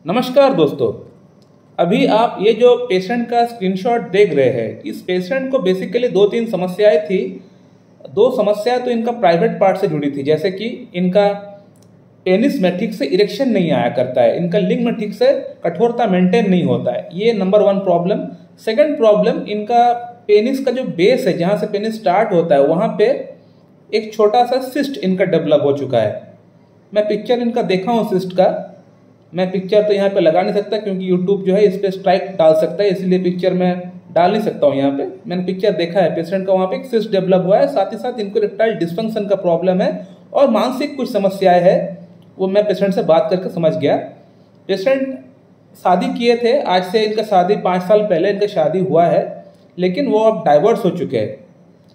नमस्कार दोस्तों। अभी आप ये जो पेशेंट का स्क्रीनशॉट देख रहे हैं, इस पेशेंट को बेसिकली दो तीन समस्याएं थी। दो समस्याएं तो इनका प्राइवेट पार्ट से जुड़ी थी, जैसे कि इनका पेनिस में ठीक से इरेक्शन नहीं आया करता है, इनका लिंग में ठीक से कठोरता मेंटेन नहीं होता है, ये number one problem. Second problem, इनका पेनिस का जो बेस है, जहाँ से पेनिस स्टार्ट होता है, वहाँ पे एक छोटा सा सिस्ट इनका डेवलप हो चुका है। मैं पिक्चर इनका देखा हूँ सिस्ट का। मैं पिक्चर तो यहाँ पे लगा नहीं सकता क्योंकि यूट्यूब जो है इस पर स्ट्राइक डाल सकता है, इसलिए पिक्चर मैं डाल नहीं सकता हूँ यहाँ पे। मैंने पिक्चर देखा है पेशेंट का, वहाँ पे एक सिस्ट डेवलप हुआ है, साथ ही साथ इनको इरेक्टाइल डिस्फंक्शन का प्रॉब्लम है और मानसिक कुछ समस्याएं है, वो मैं पेशेंट से बात करके समझ गया। पेशेंट शादी किए थे, आज से इनका शादी 5 साल पहले इनका शादी हुआ है, लेकिन वो अब डाइवोर्स हो चुके हैं,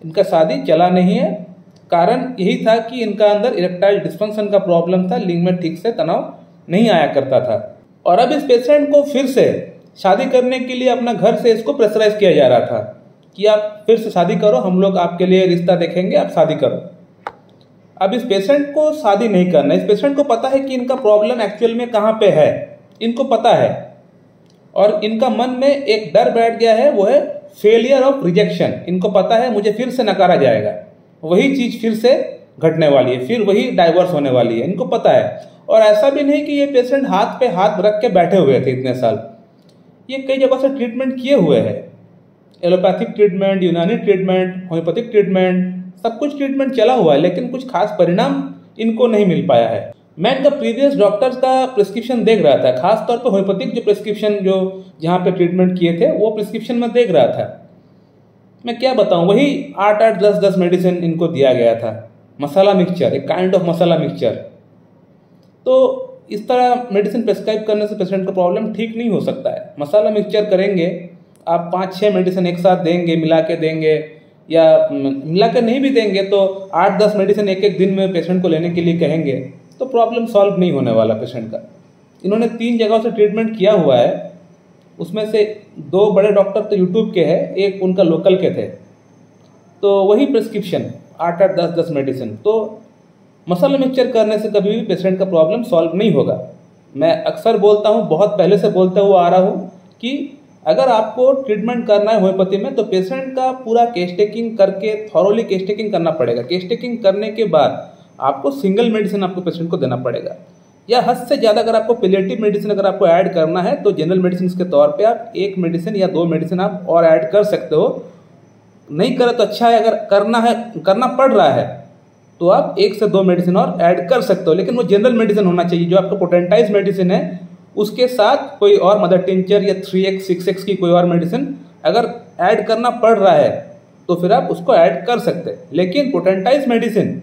इनका शादी चला नहीं है। कारण यही था कि इनका अंदर इरेक्टाइल डिस्फंक्शन का प्रॉब्लम था, लिंग में ठीक से तनाव नहीं आया करता था। और अब इस पेशेंट को फिर से शादी करने के लिए अपना घर से इसको प्रेशराइज किया जा रहा था कि आप फिर से शादी करो, हम लोग आपके लिए रिश्ता देखेंगे, आप शादी करो। अब इस पेशेंट को शादी नहीं करना, इस पेशेंट को पता है कि इनका प्रॉब्लम एक्चुअल में कहाँ पे है, इनको पता है और इनका मन में एक डर बैठ गया है, वो है फेलियर ऑफ रिजेक्शन। इनको पता है मुझे फिर से नकारा जाएगा, वही चीज फिर से घटने वाली है, फिर वही डाइवोर्स होने वाली है, इनको पता है। और ऐसा भी नहीं कि ये पेशेंट हाथ पे हाथ रख के बैठे हुए थे इतने साल, ये कई जगह से ट्रीटमेंट किए हुए हैं, एलोपैथिक ट्रीटमेंट, यूनानी ट्रीटमेंट, होम्योपैथिक ट्रीटमेंट, सब कुछ ट्रीटमेंट चला हुआ है, लेकिन कुछ खास परिणाम इनको नहीं मिल पाया है। मैं इनका प्रीवियस डॉक्टर्स का प्रिस्क्रिप्शन देख रहा था, खासतौर पर होम्योपैथिक जो प्रिस्क्रिप्शन जो जहाँ पे ट्रीटमेंट किए थे, वो प्रिस्क्रिप्शन में देख रहा था। मैं क्या बताऊं, वही 8-8, 10-10 मेडिसिन इनको दिया गया था, मसाला मिक्सचर, एक काइंड ऑफ मसाला मिक्सचर। तो इस तरह मेडिसिन प्रेस्क्राइब करने से पेशेंट का प्रॉब्लम ठीक नहीं हो सकता है। मसाला मिक्सचर करेंगे आप, 5-6 मेडिसिन एक साथ देंगे, मिला के देंगे, या मिला के नहीं भी देंगे तो 8-10 मेडिसिन एक एक दिन में पेशेंट को लेने के लिए कहेंगे, तो प्रॉब्लम सॉल्व नहीं होने वाला पेशेंट का। इन्होंने 3 जगहों से ट्रीटमेंट किया हुआ है, उसमें से 2 बड़े डॉक्टर तो यूट्यूब के हैं, एक उनका लोकल के थे, तो वही प्रिस्क्रिप्शन 8-8, 10-10 मेडिसिन। तो मसाला मिक्सचर करने से कभी भी पेशेंट का प्रॉब्लम सॉल्व नहीं होगा। मैं अक्सर बोलता हूँ, बहुत पहले से बोलते हुए आ रहा हूँ कि अगर आपको ट्रीटमेंट करना है होम्योपैथी में, तो पेशेंट का पूरा केस टेकिंग करके, थॉरोली केस टेकिंग करना पड़ेगा। केस टेकिंग करने के बाद आपको सिंगल मेडिसिन आपको पेशेंट को देना पड़ेगा, या हद से ज़्यादा अगर आपको पैलिएटिव मेडिसिन अगर आपको ऐड करना है तो जनरल मेडिसिन के तौर पे आप 1 मेडिसिन या 2 मेडिसिन आप और ऐड कर सकते हो। नहीं करे तो अच्छा है, अगर करना है, करना पड़ रहा है, तो आप 1 से 2 मेडिसिन और ऐड कर सकते हो, लेकिन वो जनरल मेडिसिन होना चाहिए। जो आपका पोटेंटाइज मेडिसिन है उसके साथ कोई और मदर टिंचर या 3x 6x की कोई और मेडिसिन अगर ऐड करना पड़ रहा है तो फिर आप उसको ऐड कर सकते हैं। लेकिन पोटेंटाइज मेडिसिन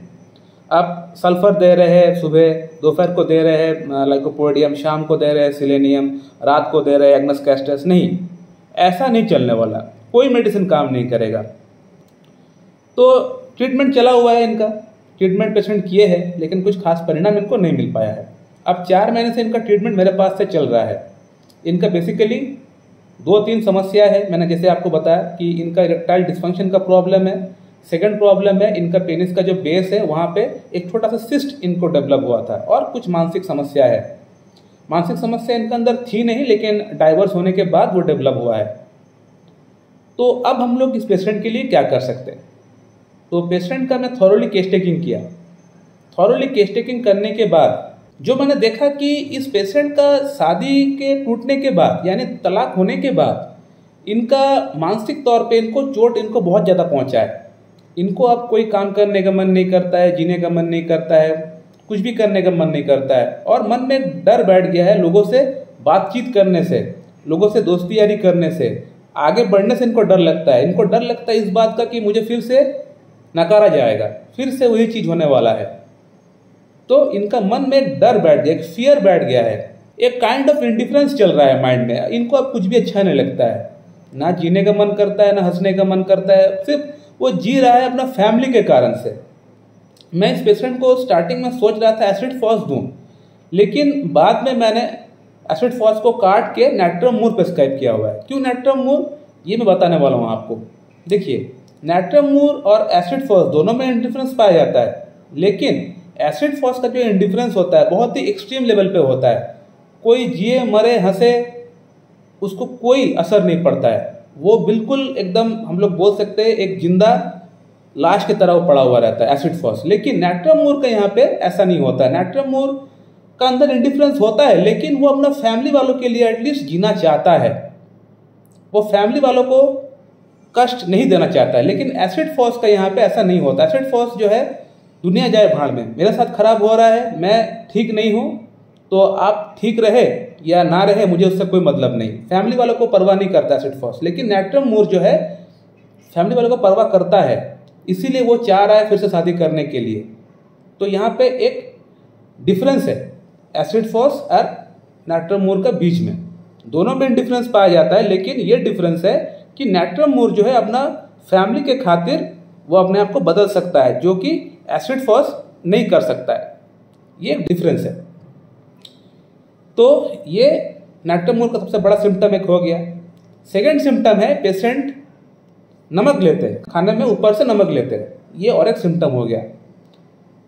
आप सल्फर दे रहे हैं, सुबह दोपहर को दे रहे हैं लाइकोपोडियम, शाम को दे रहे हैं सिलेनियम, रात को दे रहे हैं एग्नस कैस्टस, नहीं, ऐसा नहीं चलने वाला, कोई मेडिसिन काम नहीं करेगा। तो ट्रीटमेंट चला हुआ है इनका, ट्रीटमेंट पेशेंट किए हैं, लेकिन कुछ खास परिणाम इनको नहीं मिल पाया है। अब 4 महीने से इनका ट्रीटमेंट मेरे पास से चल रहा है। इनका बेसिकली 2-3 समस्या है, मैंने जैसे आपको बताया कि इनका इरेक्टाइल डिस्फंक्शन का प्रॉब्लम है। सेकंड प्रॉब्लम है, इनका पेनिस का जो बेस है वहाँ पे एक छोटा सा सिस्ट इनको डेवलप हुआ था, और कुछ मानसिक समस्या है। मानसिक समस्या इनके अंदर थी नहीं, लेकिन डाइवोर्स होने के बाद वो डेवलप हुआ है। तो अब हम लोग इस पेशेंट के लिए क्या कर सकते हैं? तो पेशेंट का मैं थॉरोली केस टेकिंग किया। थॉरोली केस टेकिंग करने के बाद जो मैंने देखा कि इस पेशेंट का शादी के टूटने के बाद, यानी तलाक होने के बाद, इनका मानसिक तौर पे इनको चोट इनको बहुत ज़्यादा पहुंचा है। इनको अब कोई काम करने का मन नहीं करता है, जीने का मन नहीं करता है, कुछ भी करने का मन नहीं करता है, और मन में डर बैठ गया है लोगों से बातचीत करने से, लोगों से दोस्ती यारी करने से, आगे बढ़ने से इनको डर लगता है। इनको डर लगता है इस बात का कि मुझे फिर से नकारा जाएगा, फिर से वही चीज होने वाला है। तो इनका मन में एक डर बैठ गया, एक फियर बैठ गया है, एक काइंड ऑफ इंडिफरेंस चल रहा है माइंड में। इनको अब कुछ भी अच्छा नहीं लगता है, ना जीने का मन करता है, ना हंसने का मन करता है, सिर्फ वो जी रहा है अपना फैमिली के कारण से। मैं इस पेशेंट को स्टार्टिंग में सोच रहा था एसिड फॉस दूं, लेकिन बाद में मैंने एसिड फॉस को काट के नैट्रम मूर प्रिस्क्राइब किया हुआ है। क्यों नैट्रम मूर, ये मैं बताने वाला हूँ आपको। देखिए, नैट्रम मूर और एसिड फॉस दोनों में इंडिफरेंस पाया जाता है, लेकिन एसिड फॉस का जो इंडिफरेंस होता है बहुत ही एक्सट्रीम लेवल पे होता है। कोई जिए मरे हंसे उसको कोई असर नहीं पड़ता है। वो बिल्कुल एकदम हम लोग बोल सकते हैं एक जिंदा लाश की तरह वो पड़ा हुआ रहता है एसिड फॉस। लेकिन नाट्रियम मूर का यहाँ पे ऐसा नहीं होता है। नाट्रियम मूर का अंदर इंडिफरेंस होता है, लेकिन वो अपना फैमिली वालों के लिए एटलीस्ट जीना चाहता है, वो फैमिली वालों को कष्ट नहीं देना चाहता है। लेकिन एसिड फॉस का यहाँ पे ऐसा नहीं होता। एसिड फॉस जो है दुनिया जाए भाड़ में, मेरे साथ खराब हो रहा है, मैं ठीक नहीं हूँ, तो आप ठीक रहे या ना रहे मुझे उससे कोई मतलब नहीं। फैमिली वालों को परवाह नहीं करता एसिड फॉस। लेकिन नाट्रियम मूर जो है फैमिली वालों को परवाह करता है, इसीलिए वो चाह रहा है फिर से शादी करने के लिए। तो यहाँ पे एक डिफरेंस है एसिड फॉस और नाट्रियम मूर का बीच में। दोनों में डिफरेंस पाया जाता है, लेकिन ये डिफरेंस है कि नाट्रियम मूर जो है अपना फैमिली के खातिर वो अपने आप को बदल सकता है, जो कि एसिड फॉस नहीं कर सकता है। ये एक डिफरेंस है। तो ये नाट्रियम मूर का सबसे बड़ा सिम्टम एक हो गया। सेकेंड सिम्टम है पेशेंट नमक लेते हैं, खाने में ऊपर से नमक लेते हैं, ये और एक सिम्टम हो गया।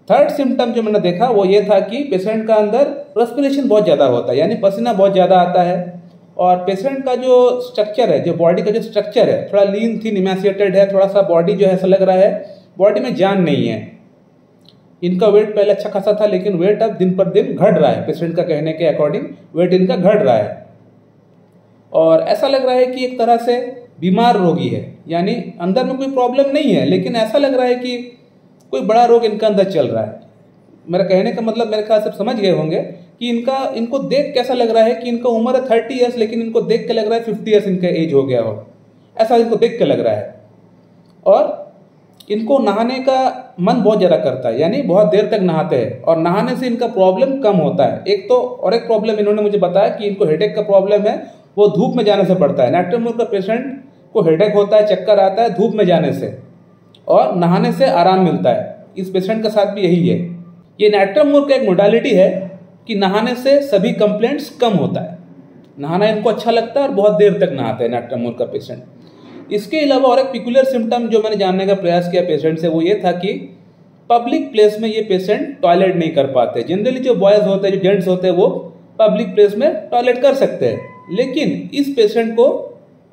थर्ड सिम्टम जो मैंने देखा वो ये था कि पेशेंट का अंदर रेस्पिरेशन बहुत ज़्यादा होता है, यानी पसीना बहुत ज़्यादा आता है। और पेशेंट का जो स्ट्रक्चर है, जो बॉडी का जो स्ट्रक्चर है, थोड़ा लीन थीन इमेसिएटेड है, थोड़ा सा बॉडी जो है ऐसा लग रहा है बॉडी में जान नहीं है। इनका वेट पहले अच्छा खासा था, लेकिन वेट अब दिन पर दिन घट रहा है। पेशेंट का कहने के अकॉर्डिंग वेट इनका घट रहा है और ऐसा लग रहा है कि एक तरह से बीमार रोगी है, यानी अंदर में कोई प्रॉब्लम नहीं है, लेकिन ऐसा लग रहा है कि कोई बड़ा रोग इनका अंदर चल रहा है। मेरा कहने का मतलब मेरे ख्याल से समझ गए होंगे कि इनको देख कैसा लग रहा है कि इनका उम्र है 30 ईयर्स, लेकिन इनको देख के लग रहा है 50 ईयर्स इनका एज हो गया हो, ऐसा इनको देख के लग रहा है। और इनको नहाने का मन बहुत ज़्यादा करता है, यानी बहुत देर तक नहाते हैं और नहाने से इनका प्रॉब्लम कम होता है। एक तो और एक प्रॉब्लम इन्होंने मुझे बताया कि इनको हेडेक का प्रॉब्लम है, वो धूप में जाने से बढ़ता है। नाट्रियम मूर का पेशेंट को हेडेक होता है, चक्कर आता है धूप में जाने से, और नहाने से आराम मिलता है। इस पेशेंट के साथ भी यही है। ये नाट्रियम मूर का एक मोडालिटी है कि नहाने से सभी कंप्लेंट्स कम होता है। नहाना इनको अच्छा लगता है और बहुत देर तक नहाते हैं नाट्रियम मूर का पेशेंट। इसके अलावा और एक पिकुलर सिम्टम जो मैंने जानने का प्रयास किया पेशेंट से, वो ये था कि पब्लिक प्लेस में ये पेशेंट टॉयलेट नहीं कर पाते। जनरली जो बॉयज़ होते हैं, जो जेंट्स होते हैं, वो पब्लिक प्लेस में टॉयलेट कर सकते हैं, लेकिन इस पेशेंट को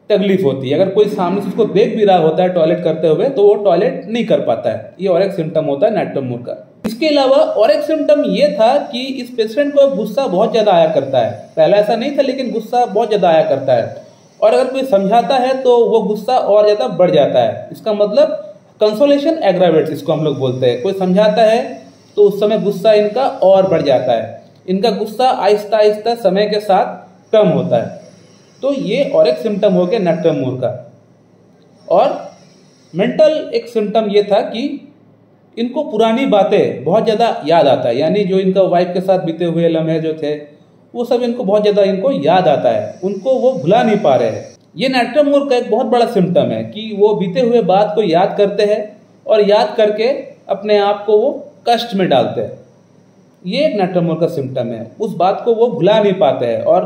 तकलीफ होती है। अगर कोई सामने से उसको देख भी रहा होता है टॉयलेट करते हुए, तो वो टॉयलेट नहीं कर पाता है। ये और एक सिम्टम होता है नाट्रियम मूर का। इसके अलावा और एक सिम्टम ये था कि इस पेशेंट को गुस्सा बहुत ज़्यादा आया करता है। पहले ऐसा नहीं था, लेकिन गुस्सा बहुत ज़्यादा आया करता है, और अगर कोई समझाता है तो वो गुस्सा और ज़्यादा बढ़ जाता है। इसका मतलब कंसोलेशन एग्रावेट्स, इसको हम लोग बोलते हैं। कोई समझाता है तो उस समय गुस्सा इनका और बढ़ जाता है। इनका गुस्सा आहिस्ता आहिस्ता समय के साथ कम होता है। तो ये और एक सिम्टम हो गया नाट्रियम मूर का। और मेंटल एक सिम्टम ये था कि इनको पुरानी बातें बहुत ज़्यादा याद आता है, यानी जो इनका वाइफ के साथ बीते हुए लम्हे जो थे वो सब इनको बहुत ज़्यादा इनको याद आता है, उनको वो भुला नहीं पा रहे हैं। ये नाट्रियम मूर का एक बहुत बड़ा सिम्टम है कि वो बीते हुए बात को याद करते हैं और याद करके अपने आप को वो कष्ट में डालते हैं। ये एक नाट्रियम मूर का सिम्टम है। उस बात को वो भुला नहीं पाते हैं, और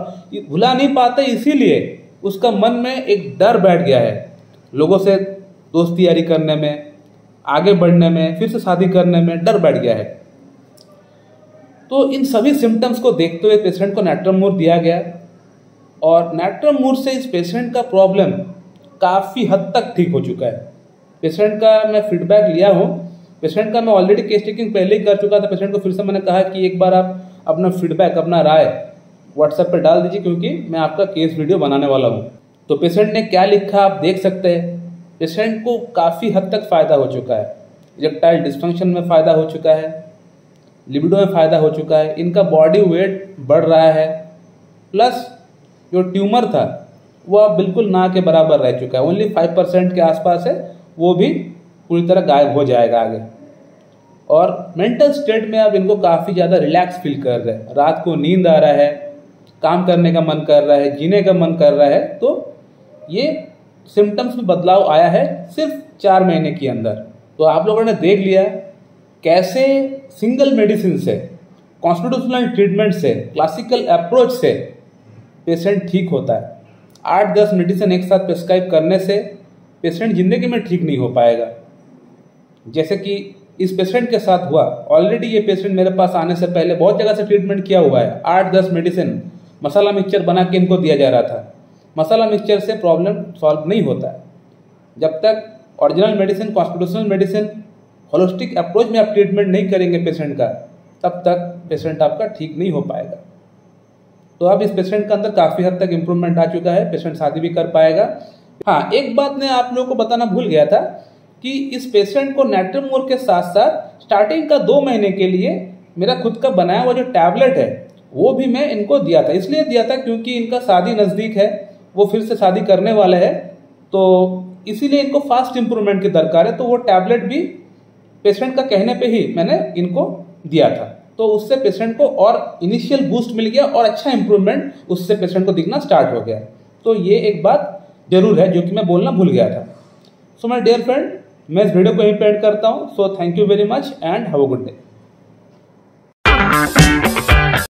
भुला नहीं पाते इसीलिए उसका मन में एक डर बैठ गया है, लोगों से दोस्ती यारी करने में, आगे बढ़ने में, फिर से शादी करने में डर बैठ गया है। तो इन सभी सिम्टम्स को देखते हुए पेशेंट को नाट्रियम मूर दिया गया, और नाट्रियम मूर से इस पेशेंट का प्रॉब्लम काफ़ी हद तक ठीक हो चुका है। पेशेंट का मैं फीडबैक लिया हूँ, पेशेंट का मैं ऑलरेडी केस टेकिंग पहले ही कर चुका था। पेशेंट को फिर से मैंने कहा कि एक बार आप अपना फीडबैक, अपना राय व्हाट्सएप पर डाल दीजिए, क्योंकि मैं आपका केस वीडियो बनाने वाला हूँ। तो पेशेंट ने क्या लिखा आप देख सकते हैं। पेशेंट को काफ़ी हद तक फ़ायदा हो चुका है। इरेक्टाइल डिस्फंक्शन में फ़ायदा हो चुका है, लिबिडो में फ़ायदा हो चुका है, इनका बॉडी वेट बढ़ रहा है, प्लस जो ट्यूमर था वो अब बिल्कुल ना के बराबर रह चुका है। ओनली 5% के आसपास है, वो भी पूरी तरह गायब हो जाएगा आगे। और मेंटल स्टेट में अब इनको काफ़ी ज़्यादा रिलैक्स फील कर रहे हैं। रात को नींद आ रहा है, काम करने का मन कर रहा है, जीने का मन कर रहा है। तो ये सिम्टम्स में बदलाव आया है सिर्फ 4 महीने के अंदर। तो आप लोगों ने देख लिया कैसे सिंगल मेडिसिन से, कॉन्स्टिट्यूशनल ट्रीटमेंट से, क्लासिकल अप्रोच से पेशेंट ठीक होता है। 8-10 मेडिसिन एक साथ प्रिस्क्राइब करने से पेशेंट जिंदगी में ठीक नहीं हो पाएगा, जैसे कि इस पेशेंट के साथ हुआ। ऑलरेडी ये पेशेंट मेरे पास आने से पहले बहुत जगह से ट्रीटमेंट किया हुआ है, 8-10 मेडिसिन मसाला मिक्सचर बना के इनको दिया जा रहा था। मसाला मिक्सचर से प्रॉब्लम सॉल्व नहीं होता है। जब तक original medicine, constitutional medicine, holistic approach में आप ट्रीटमेंट नहीं करेंगे पेशेंट का, तब तक पेशेंट आपका ठीक नहीं हो पाएगा। तो अब इस पेशेंट के अंदर काफ़ी हद तक इम्प्रूवमेंट आ चुका है, पेशेंट शादी भी कर पाएगा। हाँ, एक बात मैं आप लोगों को बताना भूल गया था कि इस पेशेंट को नैट्रोमोर के साथ साथ स्टार्टिंग का 2 महीने के लिए मेरा खुद का बनाया हुआ जो टैबलेट है वो भी मैं इनको दिया था। इसलिए दिया था क्योंकि इनका शादी नज़दीक है, वो फिर से शादी करने वाले हैं, तो इसीलिए इनको फास्ट इम्प्रूवमेंट की दरकार है। तो वो टैबलेट भी पेशेंट का कहने पे ही मैंने इनको दिया था, तो उससे पेशेंट को और इनिशियल बूस्ट मिल गया और अच्छा इंप्रूवमेंट उससे पेशेंट को दिखना स्टार्ट हो गया। तो ये एक बात जरूर है जो कि मैं बोलना भूल गया था। सो माय डियर फ्रेंड, मैं इस वीडियो को यहीं पे एंड करता हूँ। So thank you very much and have a good day.